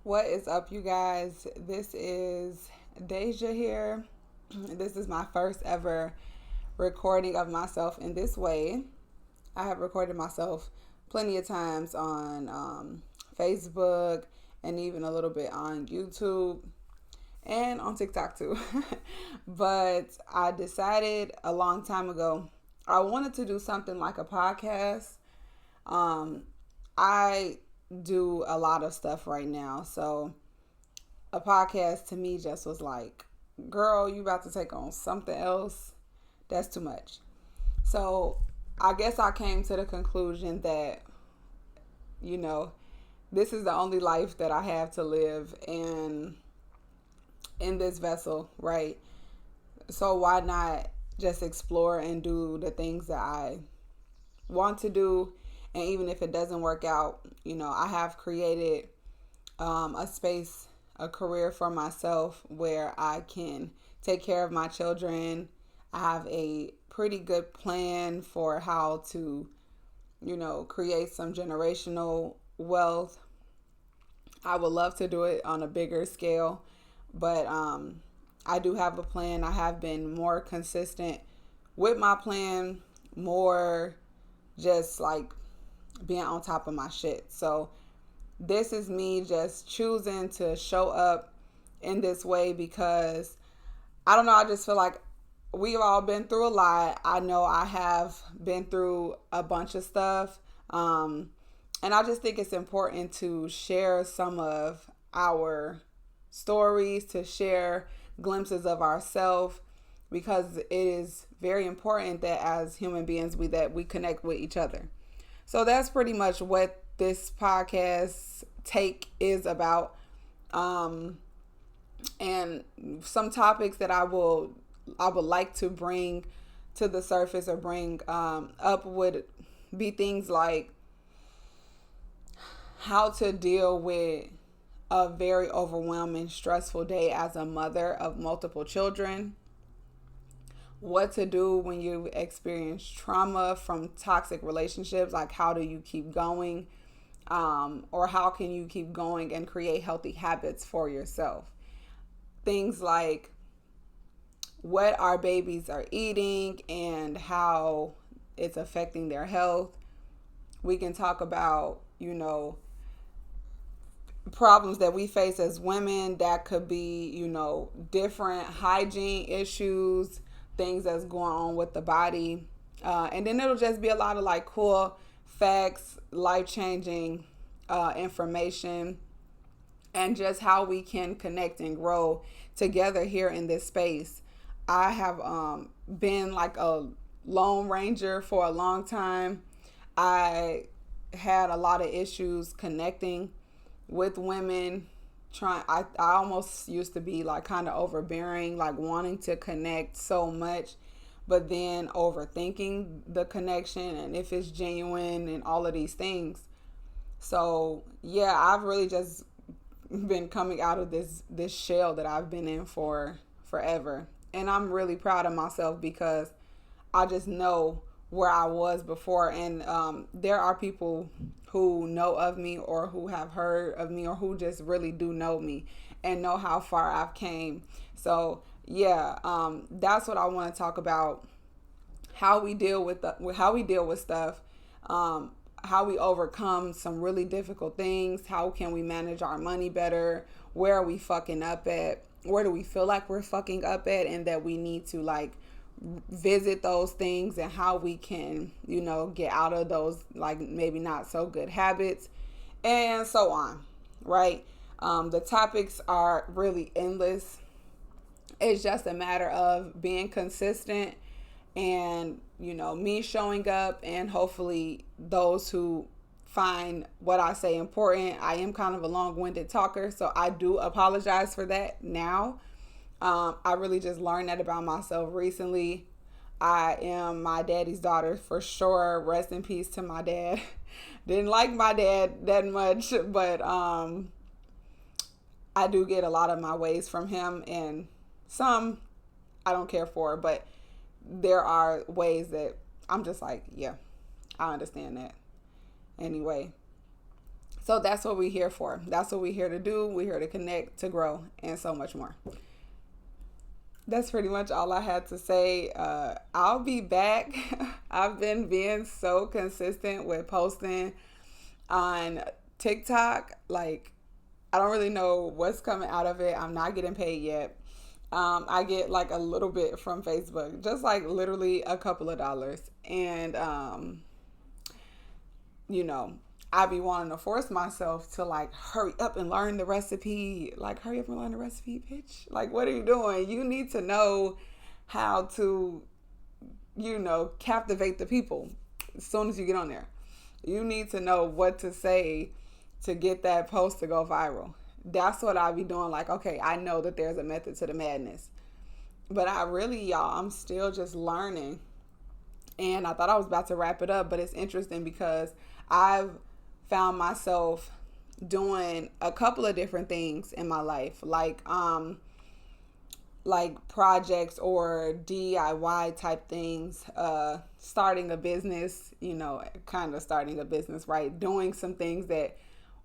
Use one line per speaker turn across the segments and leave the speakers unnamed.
What is up, you guys? This is Deja here. This is my first ever recording of myself in this way. I have recorded myself plenty of times on Facebook and even a little bit on YouTube and on TikTok too. But I decided a long time ago I wanted to do something like a podcast. Um, I do a lot of stuff right now, so a podcast to me just was like, girl, you about to take on something else. That's too much. So I guess I came to the conclusion that, you know, this is the only life that I have to live in this vessel, right? So why not just explore and do the things that I want to do? And even if it doesn't work out, I have created a space, a career for myself where I can take care of my children. I have a pretty good plan for how to, create some generational wealth. I would love to do it on a bigger scale, but I do have a plan. I have been more consistent with my plan, more just like being on top of my shit. So this is me just choosing to show up in this way because I don't know, I just feel like we've all been through a lot. I know I have been through a bunch of stuff. And I just think it's important to share some of our stories, to share glimpses of ourselves, because it is very important that as human beings we connect with each other. So that's pretty much what this podcast take is about. And some topics that I would like to bring to the surface or bring up would be things like how to deal with a very overwhelming, stressful day as a mother of multiple children, what to do when you experience trauma from toxic relationships, like how do you keep going, or how can you keep going and create healthy habits for yourself. Things like what our babies are eating and how it's affecting their health. We can talk about, problems that we face as women that could be, different hygiene issues, things that's going on with the body. And then it'll just be a lot of like cool facts, life changing information, and just how we can connect and grow together here in this space. I have been like a lone ranger for a long time. I had a lot of issues connecting with women. I almost used to be like kind of overbearing, like wanting to connect so much, but then overthinking the connection and if it's genuine and all of these things. So yeah, I've really just been coming out of this shell that I've been in for forever. And I'm really proud of myself because I just know where I was before. And there are people who know of me or who have heard of me or who just really do know me and know how far I've came. So yeah, that's what I want to talk about. How we deal with stuff, how we overcome some really difficult things, how can we manage our money better, where are we fucking up at, where do we feel like we're fucking up at, and that we need to like visit those things, and how we can, get out of those like maybe not so good habits, and so on, right? The topics are really endless. It's just a matter of being consistent and, me showing up, and hopefully those who find what I say important. I am kind of a long-winded talker, so I do apologize for that now. I really just learned that about myself recently. I am my daddy's daughter for sure. Rest in peace to my dad. Didn't like my dad that much, but I do get a lot of my ways from him, and some I don't care for, but there are ways that I'm just like, yeah, I understand that. Anyway, So that's what we're here for. That's what we're here to do. We're here to connect, to grow, and so much more. That's pretty much all I had to say. I'll be back. I've been being so consistent with posting on TikTok. Like, I don't really know what's coming out of it. I'm not getting paid yet. I get like a little bit from Facebook, just like literally a couple of dollars. And you know, I be wanting to force myself to like hurry up and learn the recipe. Like, hurry up and learn the recipe, bitch. Like, what are you doing? You need to know how to, captivate the people as soon as you get on there. You need to know what to say to get that post to go viral. That's what I be doing. Like, okay, I know that there's a method to the madness. But I'm still just learning. And I thought I was about to wrap it up, but it's interesting because I've found myself doing a couple of different things in my life, like projects or DIY type things, starting a business, kind of starting a business, right? Doing some things that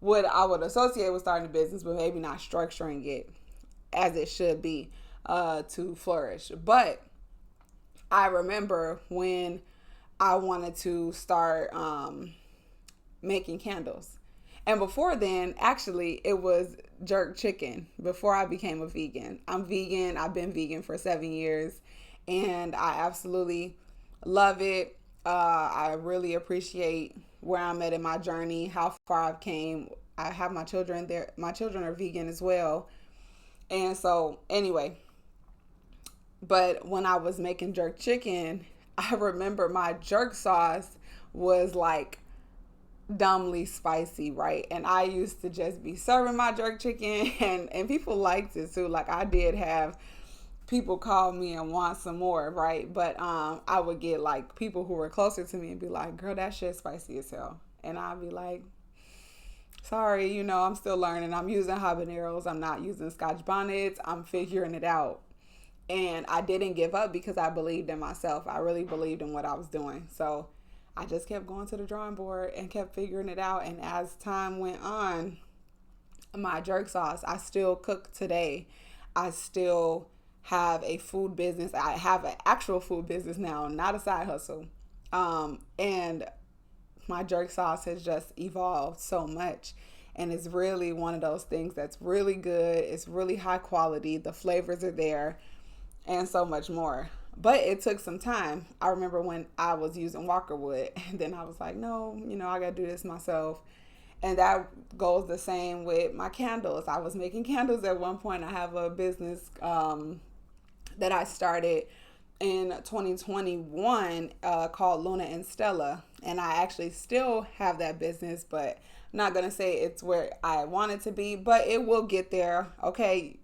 I would associate with starting a business, but maybe not structuring it as it should be to flourish. But I remember when I wanted to start making candles. And before then, actually, it was jerk chicken before I became a vegan. I'm vegan. I've been vegan for 7 years, and I absolutely love it. I really appreciate where I'm at in my journey, how far I've came. I have my children there. My children are vegan as well. And so, anyway, but when I was making jerk chicken, I remember my jerk sauce was like dumbly spicy, right? And I used to just be serving my jerk chicken and people liked it too. Like, I did have people call me and want some more, right? But I would get like people who were closer to me and be like, girl, that shit's spicy as hell. And I'd be like, sorry, I'm still learning. I'm using habaneros. I'm not using Scotch bonnets. I'm figuring it out. And I didn't give up because I believed in myself. I really believed in what I was doing. So I just kept going to the drawing board and kept figuring it out. And as time went on, my jerk sauce, I still cook today. I still have a food business. I have an actual food business now, not a side hustle. And my jerk sauce has just evolved so much. And it's really one of those things that's really good. It's really high quality. The flavors are there and so much more. But it took some time. I remember when I was using Walkerwood, and then I was like, no, I got to do this myself. And that goes the same with my candles. I was making candles at one point. I have a business that I started in 2021 called Luna and Stella. And I actually still have that business, but I'm not going to say it's where I want it to be, but it will get there. Okay,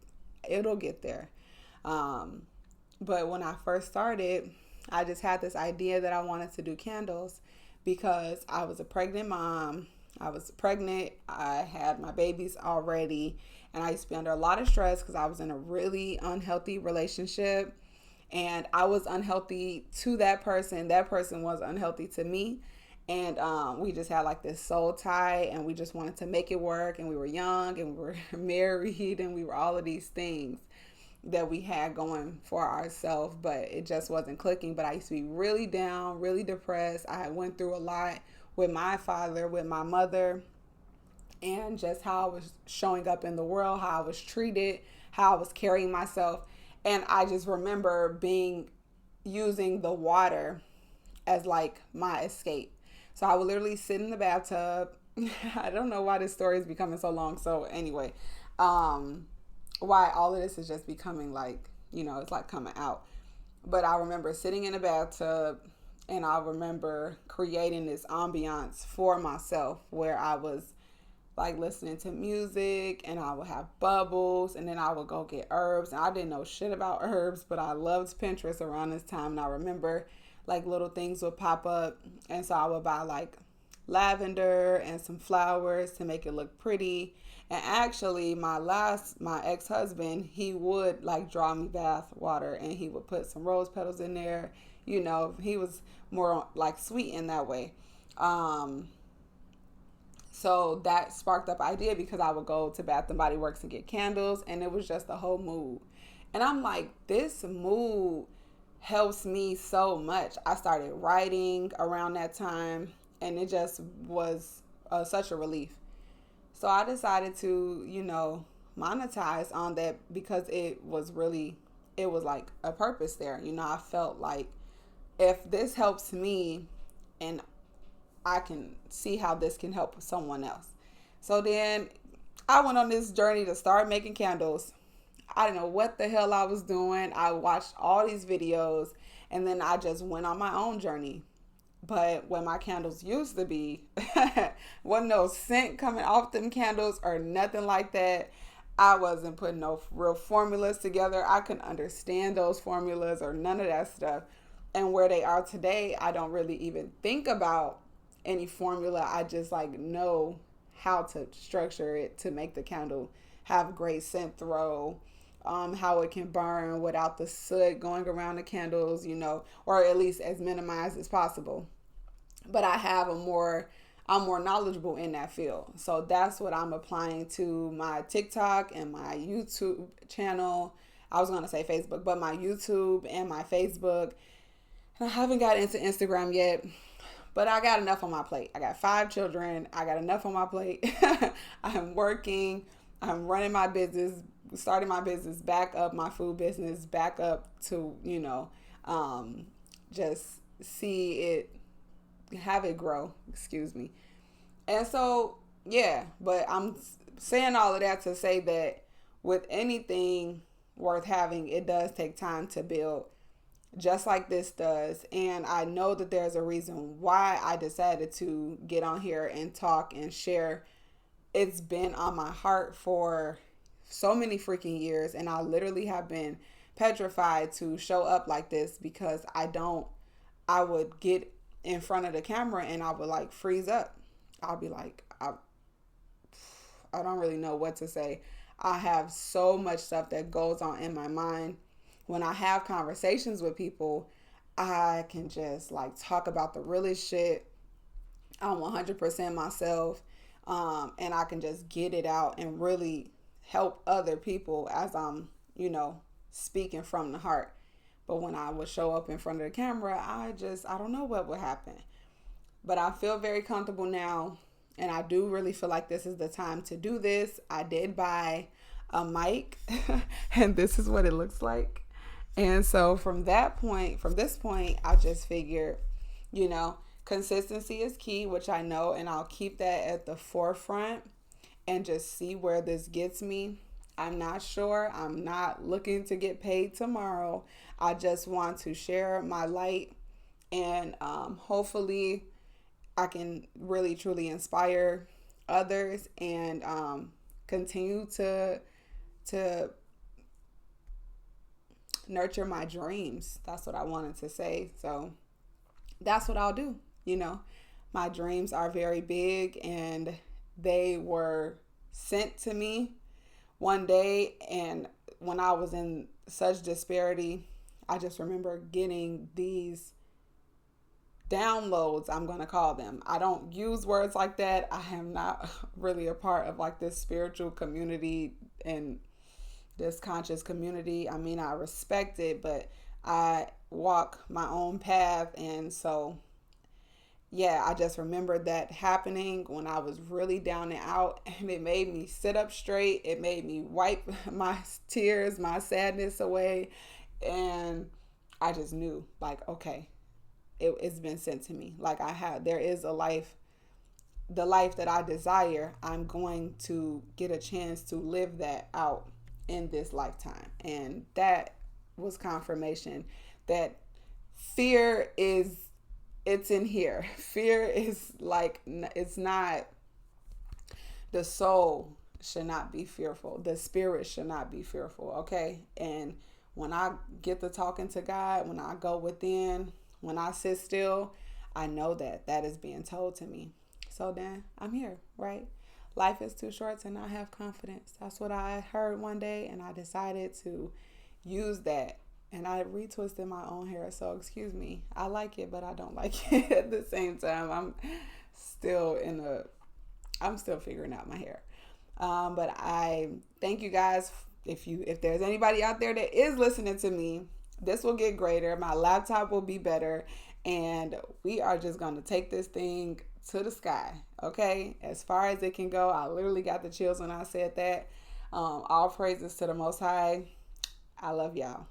it'll get there. But when I first started, I just had this idea that I wanted to do candles because I was a pregnant mom. I was pregnant. I had my babies already, and I used to be under a lot of stress because I was in a really unhealthy relationship, and I was unhealthy to that person. That person was unhealthy to me, and we just had like this soul tie, and we just wanted to make it work, and we were young, and we were married, and we were all of these things that we had going for ourselves, but it just wasn't clicking. But I used to be really down, really depressed. I went through a lot with my father, with my mother, and just how I was showing up in the world, how I was treated, how I was carrying myself. And I just remember using the water as like my escape. So I would literally sit in the bathtub. I don't know why this story is becoming so long. So anyway, why all of this is just becoming like, it's like coming out. But I remember sitting in a bathtub, and I remember creating this ambiance for myself where I was like listening to music, and I would have bubbles, and then I would go get herbs. And I didn't know shit about herbs, but I loved Pinterest around this time. And I remember like little things would pop up, and so I would buy like lavender and some flowers to make it look pretty. And actually, my ex-husband, he would like draw me bath water, and he would put some rose petals in there. He was more like sweet in that way. So that sparked up idea because I would go to Bath and Body Works and get candles, and it was just a whole mood. And I'm like, this mood helps me so much. I started writing around that time, and it just was such a relief. So I decided to, monetize on that because it was like a purpose there. I felt like if this helps me, and I can see how this can help someone else. So then I went on this journey to start making candles. I didn't know what the hell I was doing. I watched all these videos, and then I just went on my own journey. But when my candles used to be, wasn't no scent coming off them candles or nothing like that. I wasn't putting no real formulas together. I couldn't understand those formulas or none of that stuff. And where they are today, I don't really even think about any formula. I just like know how to structure it to make the candle have great scent throw, how it can burn without the soot going around the candles, or at least as minimized as possible. But I'm more knowledgeable in that field. So that's what I'm applying to my TikTok and my YouTube channel. I was going to say Facebook, but my YouTube and my Facebook. And I haven't got into Instagram yet, but I got enough on my plate. I got 5 children. I got enough on my plate. I'm working. I'm running my business, starting my business back up, my food business back up to, just see it, have it grow. Excuse me. And so, yeah, but I'm saying all of that to say that with anything worth having, it does take time to build, just like this does. And I know that there's a reason why I decided to get on here and talk and share. It's been on my heart for so many freaking years, and I literally have been petrified to show up like this because I would get in front of the camera and I would like freeze up. I'll be like, I don't really know what to say. I have so much stuff that goes on in my mind. When I have conversations with people, I can just like talk about the realest shit. I'm 100% myself. And I can just get it out and really help other people as I'm, speaking from the heart. But when I would show up in front of the camera, I don't know what would happen. But I feel very comfortable now. And I do really feel like this is the time to do this. I did buy a mic and this is what it looks like. And so from this point, I just figured, consistency is key, which I know, and I'll keep that at the forefront and just see where this gets me. I'm not sure. I'm not looking to get paid tomorrow. I just want to share my light, and hopefully I can really truly inspire others and continue to nurture my dreams. That's what I wanted to say. So that's what I'll do. My dreams are very big, and they were sent to me one day. And when I was in such disparity, I just remember getting these downloads, I'm going to call them. I don't use words like that. I am not really a part of like this spiritual community and this conscious community. I mean, I respect it, but I walk my own path. And so, yeah, I just remember that happening when I was really down and out, and it made me sit up straight. It made me wipe my tears, my sadness away. And I just knew, like, okay, it's been sent to me. Like there is a life, the life that I desire. I'm going to get a chance to live that out in this lifetime. And that was confirmation that fear it's in here. Fear is like, it's not, the soul should not be fearful. The spirit should not be fearful. Okay. And when I get to talking to God, when I go within, when I sit still, I know that is being told to me. So then I'm here, right? Life is too short to not have confidence. That's what I heard one day, and I decided to use that. And I retwisted my own hair, so excuse me. I like it, but I don't like it at the same time. I'm still in a I'm still figuring out my hair. But I thank you guys. If there's anybody out there that is listening to me, this will get greater. My laptop will be better, and we are just gonna take this thing to the sky. Okay, as far as it can go. I literally got the chills when I said that. All praises to the Most High. I love y'all.